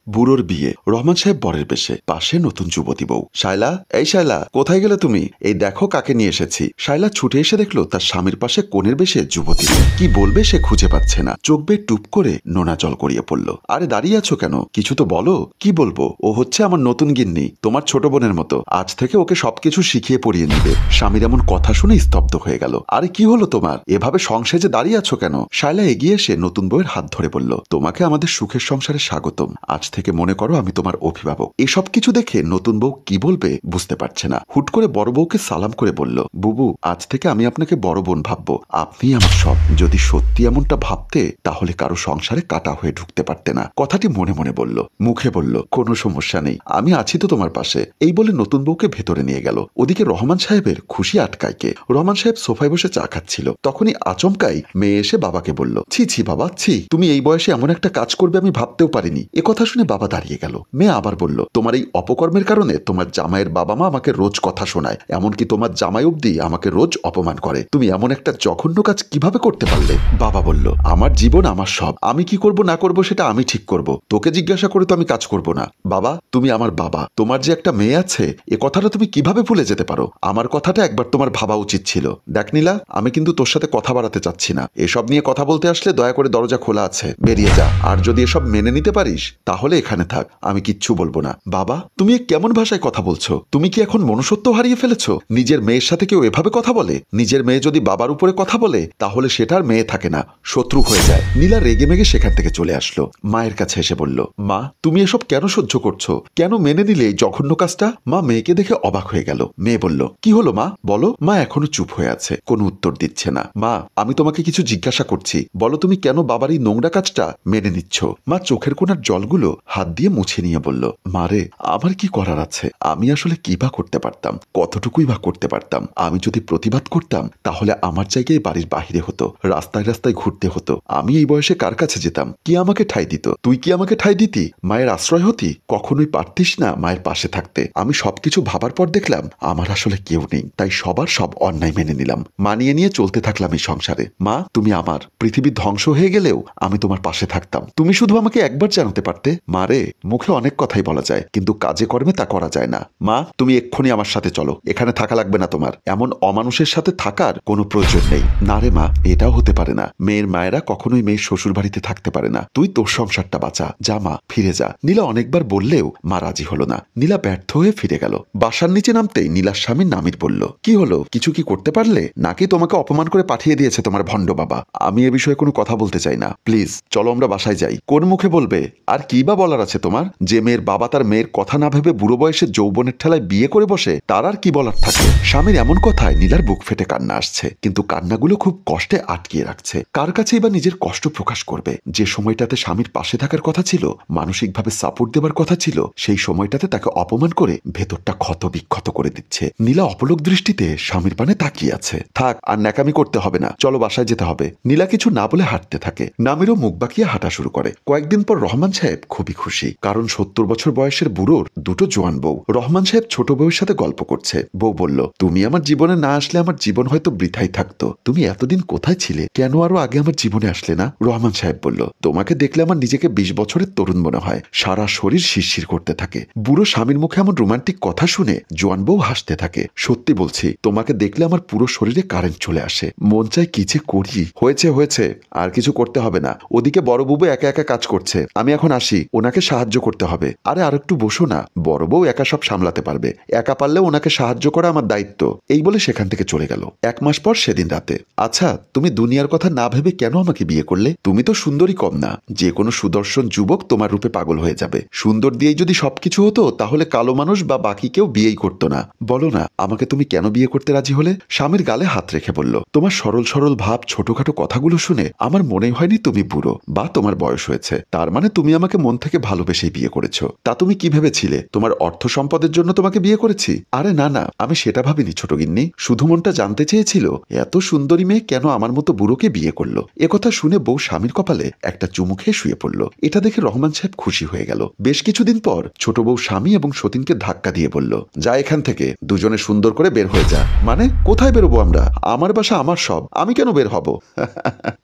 বুড়োর বিয়ে। রহমান সাহেব বরের বেশে, পাশে নতুন যুবতী বউ। শায়লা, এই শায়লা, কোথায় গেলে তুমি? এই দেখো কাকে নিয়ে এসেছি। শায়লা ছুটে এসে দেখলো তার স্বামীর পাশে কোণের বেশে যুবতী। কি বলবে সে খুঁজে পাচ্ছে না। চোখ বেয়ে টুপ করে নোনা জল গড়িয়ে পড়ল। আরে দাঁড়িয়ে আছো কেন? কিছু তো বলো। কি বলবো? ও হচ্ছে আমার নতুন গিন্নি, তোমার ছোট বোনের মতো। আজ থেকে ওকে সবকিছু শিখিয়ে পড়িয়ে নিবে। স্বামীর এমন কথা শুনে স্তব্ধ হয়ে গেল। আরে কি হলো তোমার? এভাবে সংসারে দাঁড়িয়ে আছো কেন? শায়লা এগিয়ে এসে নতুন বউয়ের হাত ধরে বলল, তোমাকে আমাদের সুখের সংসারে স্বাগতম। আজ থেকে মনে করো আমি তোমার অভিভাবক। এসব কিছু দেখে নতুন বউ কি বলবে বুঝতে পারছে না। হুট করে বড় বউকে সালাম করে বলল, বুবু, আজ থেকে আমি আপনাকে বড় বোন ভাববো। আপনি আমার সব। যদি সত্যি এমনটা ভাবতে তাহলে কারো সংসারে কাটা হয়ে ঢুকতে পারতে না। কথাটি মনে মনে বলল, মুখে বলল, কোনো সমস্যা নেই, আমি আছি তো তোমার পাশে। এই বলে নতুন বউকে ভেতরে নিয়ে গেল। ওদিকে রহমান সাহেবের খুশি আটকায় কে। রহমান সাহেব সোফায় বসে চা খাচ্ছিল। তখনই আচমকাই মেয়ে এসে বাবাকে বলল, ছি ছি বাবা, ছি, তুমি এই বয়সে এমন একটা কাজ করবে আমি ভাবতেও পারিনি। কথা শুনে বাবা দাঁড়িয়ে গেল। মেয়ে আবার বলল, তোমার এই অপকর্মের কারণে তোমার জামাইয়ের বাবা মা আমাকে রোজ কথা শোনায়, এমনকি তোমার জামাই অব্দি আমাকে রোজ অপমান করে। তুমি এমন একটা জঘন্য কাজ কিভাবে করতে পারলে? বাবা বলল, আমার জীবন আমার সব, আমি কি করব না করব সেটা আমি ঠিক করব। তোকে জিজ্ঞাসা করে তো আমি কাজ করব না। বাবা, তুমি আমার বাবা, তোমার যে একটা মেয়ে আছে এ কথাটা তুমি কিভাবে ভুলে যেতে পারো? আমার কথাটা একবার তোমার ভাবা উচিত ছিল। দেখ নীলা, আমি কিন্তু তোর সাথে কথা বাড়াতে চাচ্ছি না। এসব নিয়ে কথা বলতে আসলে দয়া করে দরজা খোলা আছে, বেরিয়ে যা। আর যদি এসব মেনে নিতে পারিস তাহলে এখানে থাক, আমি কিচ্ছু বলবো না। বাবা, তুমি কেমন ভাষায় কথা বলছো? তুমি কি এখন মনুষ্যত্ব হারিয়ে ফেলেছো? নিজের মেয়ের সাথে কেউ এভাবে কথা বলে? নিজের মেয়ে যদি বাবার উপরে কথা বলে তাহলে সেটার মেয়ে থাকে না, শত্রু হয়ে যায়। নীলা রেগে মেগে সেখান থেকে চলে আসলো। মায়ের কাছে এসে বলল, মা, তুমি এসব কেন সহ্য করছো? কেন মেনে নিলে এই জঘন্য কাজটা? মা মেয়েকে দেখে অবাক হয়ে গেল। মেয়ে বলল, কি হলো মা, বলো। মা এখনো চুপ হয়ে আছে, কোনো উত্তর দিচ্ছে না। মা, আমি তোমাকে কিছু জিজ্ঞাসা করছি, বলো তুমি কেন বাবার এই নোংরা কাজটা মেনে নিচ্ছ? মা চোখের কোণার জলগুলো হাত দিয়ে মুছে নিয়ে বলল, মারে, আমার কি করার আছে? আমি আসলে কি বা করতে পারতাম? কতটুকুই বা করতে পারতাম? আমি যদি প্রতিবাদ করতাম তাহলে আমার জায়গায় বাড়ির বাহিরে হতো, রাস্তায় রাস্তায় ঘুরতে হতো। আমি এই বয়সে কার কাছে যেতাম? কি আমাকে ঠাঁই দিত? তুই কি আমাকে ঠাঁই দিতি? মায়ের আশ্রয় হতি? কখনোই পারতিস না মায়ের পাশে থাকতে। আমি সবকিছু ভাবার পর দেখলাম আমার আসলে কেউ নেই, তাই সবার সব অন্যায় মেনে নিলাম, মানিয়ে নিয়ে চলতে থাকলাম এই সংসারে। মা, তুমি আমার। পৃথিবী ধ্বংস হয়ে গেলেও আমি তোমার পাশে থাকতাম। তুমি শুধু আমাকে একবার জানাতে পারতে। মারে, মুখে অনেক কথাই বলা যায় কিন্তু কাজে কর্মে তা করা যায় না। মা, তুমি এক্ষুনি আমার সাথে চলো, এখানে থাকা লাগবে না তোমার। এমন অমানুষের সাথে থাকার কোনো প্রয়োজন নেই। না রে মা, এটাও হতে পারে না। মেয়ের মায়েরা কখনোই মেয়ের শ্বশুর বাড়িতে থাকতে পারে না। তুই তোর সংসারটা বাঁচা, যা মা, ফিরে যা। নীলা অনেকবার বললেও মা রাজি হলো না। নীলা ব্যর্থ হয়ে ফিরে গেল। বাসার নিচে নামতেই নীলার স্বামী নামির বলল, কি হলো, কিছু কি করতে পারলে নাকি তোমাকে অপমান করে পাঠিয়ে দিয়েছে তোমার ভণ্ড বাবা? আমি এ বিষয়ে কোনো কথা বলতে চাই না, প্লিজ চলো আমরা বাসায় যাই। কোন মুখে বলবে? আর কি বা বলার আছে তোমার? যে মেয়ের বাবা তার মেয়ের কথা না ভেবে বুড়ো বয়সে যৌবনের ঠেলায় বিয়ে করে বসে, তার আর কি বলার থাকে? স্বামীর এমন কথায় নীলার বুক ফেটে কান্না আসছে, কিন্তু কান্নাগুলো খুব কষ্টে আটকিয়ে রাখছে। কার কাছেই বা নিজের কষ্ট প্রকাশ করবে? যে সময়টাতে স্বামীর পাশে থাকার কথা ছিল, মানসিকভাবে সাপোর্ট দেবার কথা ছিল, সেই সময়টাতে তাকে অপমান করে ভেতরটা ক্ষত বিক্ষত করে দিচ্ছে। নীলা অপলক দৃষ্টিতে স্বামীর পানে তাকিয়ে আছে। থাক, আর ন্যাকামি করতে হবে না, চলো বাসায় যেতে হবে। নীলা কিছু না বলে হাঁটতে থাকে। নামিরও মুখ বাঁকিয়ে হাঁটা শুরু করে। কয়েকদিন পর রহমান সাহেব খুবই খুশি, কারণ 70 বছর বয়সের বুড়োর দুটো জোয়ান বউ। রহমান সাহেব ছোট বউয়ের সাথে গল্প করছে। বউ বলল, তুমি আমার জীবনে না আসলে আমার জীবন হয়তো বৃথাই থাকতো। তুমি এতদিন কোথায় ছিলে? কেন আরো আগে আমার জীবনে আসলে না? রহমান সাহেব বলল, তোমাকে দেখলে আমার নিজেকে 20 বছরের তরুণ মনে হয়। সারা শরীর শিরশির করতে থাকে। বুড়ো স্বামীর মুখে এমন রোমান্টিক কথা শুনে জোয়ান বউ হাসতে থাকে। সত্যি বলছি, তোমাকে দেখলে আমার পুরো শরীরে কারেন্ট চলে আসে। মন চাই কি যে করি। হয়েছে হয়েছে, আর কিছু করতে হবে না। ওদিকে বড় বুবু একা একা কাজ করছে, আমি এখন আসি, ওনাকে সাহায্য করতে হবে। আরে আর একটু বসো না, বড় বউ একা সব সামলাতে পারবে। একা পারলে ওনাকে সাহায্য করা আমার দায়িত্ব। এই বলে সেখান থেকে চলে গেল। 1 মাস পর সেদিন রাতে, আচ্ছা, তুমি দুনিয়ার কথা না ভেবে কেন আমাকে বিয়ে করলে? তুমি তো সুন্দরী কম না, যে কোনো সুদর্শন যুবক তোমার রূপে পাগল হয়ে যাবে। সুন্দর দিয়েই যদি সবকিছু হতো তাহলে কালো মানুষ বা বাকি কেউ বিয়েই করতো না। বলো না, আমাকে তুমি কেন বিয়ে করতে রাজি হলে? স্বামীর গালে হাত রেখে বলল, তোমার সরল সরল ভাব, ছোটখাটো কথাগুলো শুনে আমার মনে হয়নি তুমি বুড়ো বা তোমার বয়স হয়েছে। তার মানে তুমি আমাকে মন থেকে ভালোবেসেই বিয়ে করেছো। তা তুমি কি ভেবেছিলে তোমার অর্থ সম্পদের জন্য তোমাকে বিয়ে করেছি? আরে না না, আমি সেটা ভাবিনি ছোট গিন্নি। শুধু মনটা জানতে চেয়েছিল এত সুন্দরী মেয়ে কেন আমার মতো বুড়োকে বিয়ে করলো। একথা শুনে বউ স্বামীর কপালে একটা চুমু খেয়ে শুয়ে পড়ল। এটা দেখে রহমান সাহেব খুশি হয়ে গেল। বেশ কিছুদিন পর ছোট বউ স্বামী এবং সতীনকে ধাক্কা দিয়ে বলল, যা এখান থেকে, দুজনে সুন্দর করে বের হয়ে যা। মানে কোথায় বেরোবো আমরা? আমার বাসা আমার সব, আমি কেন বের হব?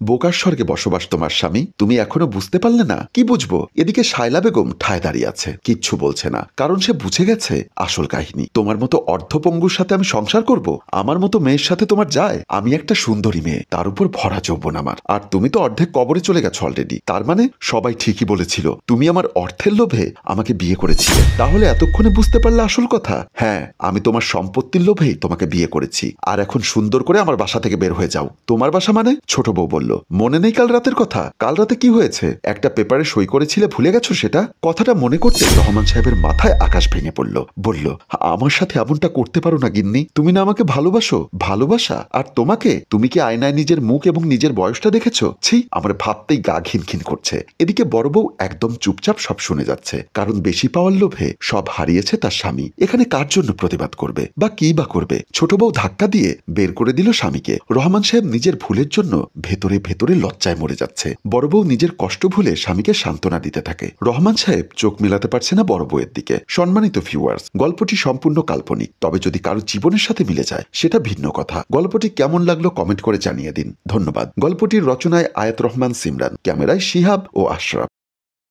বোকার স্বর্গে বসবাস তোমার স্বামী, তুমি এখনো বুঝতে পারলে না? কি বুঝবো? এদিকে শায়লা বেগম ঠায় দাঁড়িয়ে আছে, কিচ্ছু বলছে না, কারণ সে বুঝে গেছে আসল কাহিনী। তোমার মতো অর্ধপঙ্গুর সাথে আমি সংসার করব? আমার মতো মেয়ের সাথে তোমার যায়? আমি একটা সুন্দরী মেয়ে, তার উপর ভরা যৌবন আমার, আর তুমি তো অর্ধেক কবরে চলে গেছো অলরেডি। তার মানে সবাই ঠিকই বলেছিল, তুমি আমার অর্থের লোভে আমাকে বিয়ে করেছিলে। তাহলে এতক্ষণে বুঝতে পারলে আসল কথা? হ্যাঁ, আমি তোমার সম্পত্তির লোভেই তোমাকে বিয়ে করেছি। আর এখন সুন্দর করে আমার বাসা থেকে বের হয়ে যাও। তোমার বাসা মানে? ছোট বউ বলল। মনে নেই কাল রাতের কথা? কাল রাতে কি হয়েছে? একটা পেপারে সই করেছিলে, ভুলে গেছো সেটা? কথাটা মনে করতে রহমান সাহেবের মাথায় আকাশ ভেঙে পড়ল। বলল, আমার সাথে এমনটা করতে পারো না গিন্নি। তুমি না আমাকে ভালোবাসো? ভালোবাসা? আর তোমাকে? তুমি কি আয়নায় নিজের মুখ এবং নিজের বয়সটা দেখেছো? ছি, আমার ভাবতেই গা ঘিনঘিন করছে। এদিকে বড় বউ একদম চুপচাপ সব শুনে যাচ্ছে, কারণ বেশি পাওয়ার লোভে সব হারিয়েছে তার স্বামী। এখানে কার জন্য প্রতিবাদ করবে বা কি বা করবে? ছোট বউ ধাক্কা দিয়ে বের করে দিল স্বামীকে। রহমান সাহেব নিজের ভুলের জন্য ভেতরে ভেতরে লজ্জায় মরে যাচ্ছে। বড় বউ নিজের কষ্ট ভুলে স্বামীকে সান্ত্বনা দিতে থাকে। রহমান সাহেব চোখ মেলাতে পারছে না বড় বউয়ের দিকে। সম্মানিত ভিউয়ার্স, গল্পটি সম্পূর্ণ কাল্পনিক, তবে যদি কারো জীবনের সাথে মিলে যায় সেটা ভিন্ন কথা। গল্পটি কেমন লাগলো কমেন্ট করে জানিয়ে দিন। ধন্যবাদ। গল্পটির রচনায় আয়াত রহমান সিমরান, ক্যামেরায় শিহাব ও আশরাফ।